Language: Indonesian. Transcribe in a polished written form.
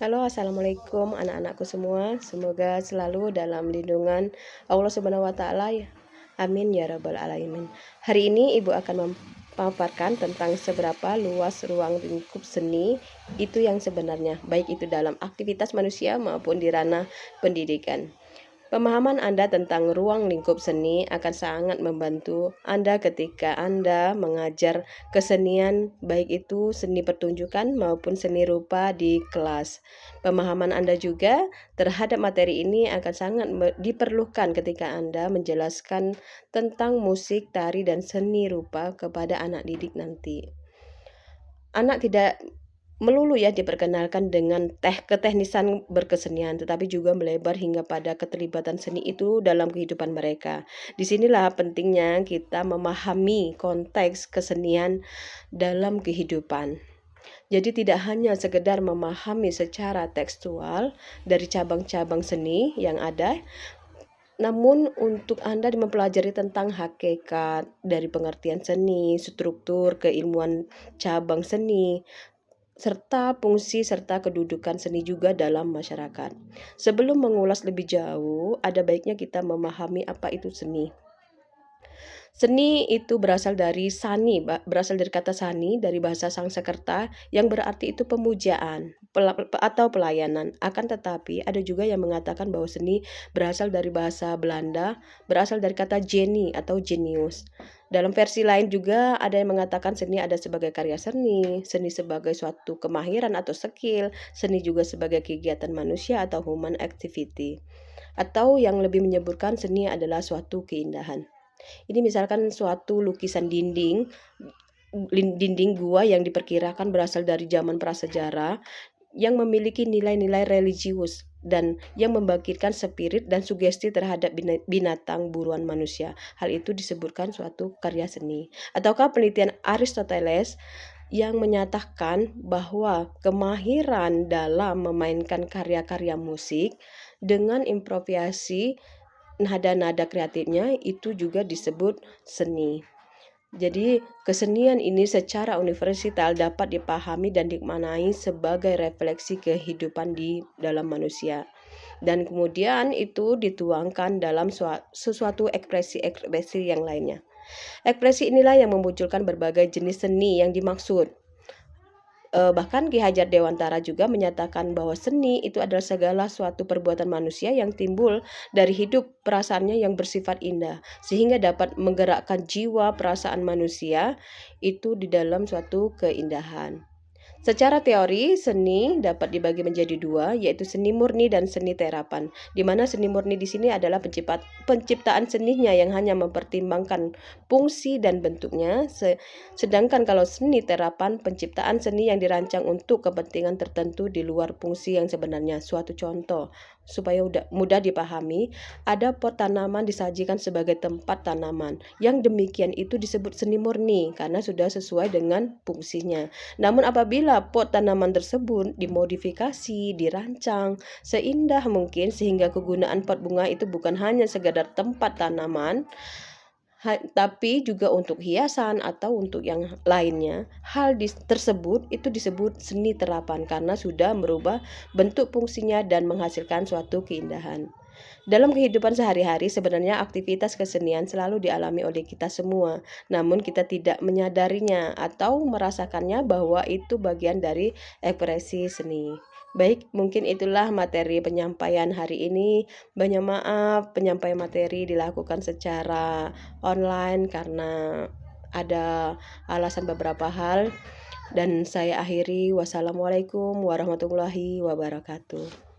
Halo, assalamualaikum anak-anakku semua. Semoga selalu dalam lindungan Allah Subhanahu wa Ta'ala. Amin ya Rabbal 'Alamin. Hari ini Ibu akan memaparkan tentang seberapa luas ruang lingkup seni itu yang sebenarnya, baik itu dalam aktivitas manusia maupun di ranah pendidikan. Pemahaman Anda tentang ruang lingkup seni akan sangat membantu Anda ketika Anda mengajar kesenian, baik itu seni pertunjukan maupun seni rupa di kelas. Pemahaman Anda juga terhadap materi ini akan sangat diperlukan ketika Anda menjelaskan tentang musik, tari, dan seni rupa kepada anak didik nanti. Anak tidak melulu diperkenalkan dengan keteknisan berkesenian, tetapi juga melebar hingga pada keterlibatan seni itu dalam kehidupan mereka. Disinilah pentingnya kita memahami konteks kesenian dalam kehidupan. Jadi tidak hanya sekedar memahami secara tekstual dari cabang-cabang seni yang ada, namun untuk Anda mempelajari tentang hakikat dari pengertian seni, struktur, keilmuan cabang seni, serta fungsi serta kedudukan seni juga dalam masyarakat. Sebelum mengulas lebih jauh, ada baiknya kita memahami apa itu seni. Seni itu berasal dari kata sani dari bahasa Sanskerta yang berarti itu pemujaan atau pelayanan. Akan tetapi ada juga yang mengatakan bahwa seni berasal dari bahasa Belanda, berasal dari kata geni atau genius. Dalam versi lain juga ada yang mengatakan seni ada sebagai karya seni, seni sebagai suatu kemahiran atau skill, seni juga sebagai kegiatan manusia atau human activity. Atau yang lebih menyebutkan seni adalah suatu keindahan. Ini misalkan suatu lukisan dinding gua yang diperkirakan berasal dari zaman prasejarah yang memiliki nilai-nilai religius dan yang membangkitkan spirit dan sugesti terhadap binatang buruan manusia. Hal itu disebutkan suatu karya seni. Ataukah penelitian Aristoteles yang menyatakan bahwa kemahiran dalam memainkan karya-karya musik dengan improvisasi nada-nada kreatifnya itu juga disebut seni. Jadi kesenian ini secara universal dapat dipahami dan dimaknai sebagai refleksi kehidupan di dalam manusia. Dan kemudian itu dituangkan dalam sesuatu ekspresi yang lainnya. Ekspresi inilah yang memunculkan berbagai jenis seni yang dimaksud. Bahkan Ki Hajar Dewantara juga menyatakan bahwa seni itu adalah segala suatu perbuatan manusia yang timbul dari hidup perasaannya yang bersifat indah, sehingga dapat menggerakkan jiwa perasaan manusia itu di dalam suatu keindahan. Secara teori, seni dapat dibagi menjadi dua, yaitu seni murni dan seni terapan. Di mana seni murni di sini adalah penciptaan seninya yang hanya mempertimbangkan fungsi dan bentuknya, sedangkan kalau seni terapan, penciptaan seni yang dirancang untuk kepentingan tertentu di luar fungsi yang sebenarnya. Suatu contoh, supaya mudah dipahami, ada pot tanaman disajikan sebagai tempat tanaman. Yang demikian itu disebut seni murni karena sudah sesuai dengan fungsinya. Namun apabila pot tanaman tersebut dimodifikasi, dirancang seindah mungkin sehingga kegunaan pot bunga itu bukan hanya sekedar tempat tanaman, tapi juga untuk hiasan atau untuk yang lainnya, hal tersebut itu disebut seni terapan karena sudah merubah bentuk fungsinya dan menghasilkan suatu keindahan. Dalam kehidupan sehari-hari sebenarnya aktivitas kesenian selalu dialami oleh kita semua, namun kita tidak menyadarinya atau merasakannya bahwa itu bagian dari ekspresi seni. Baik, mungkin itulah materi penyampaian hari ini. Banyak maaf, penyampaian materi dilakukan secara online karena ada alasan beberapa hal. Dan saya akhiri, wassalamualaikum warahmatullahi wabarakatuh.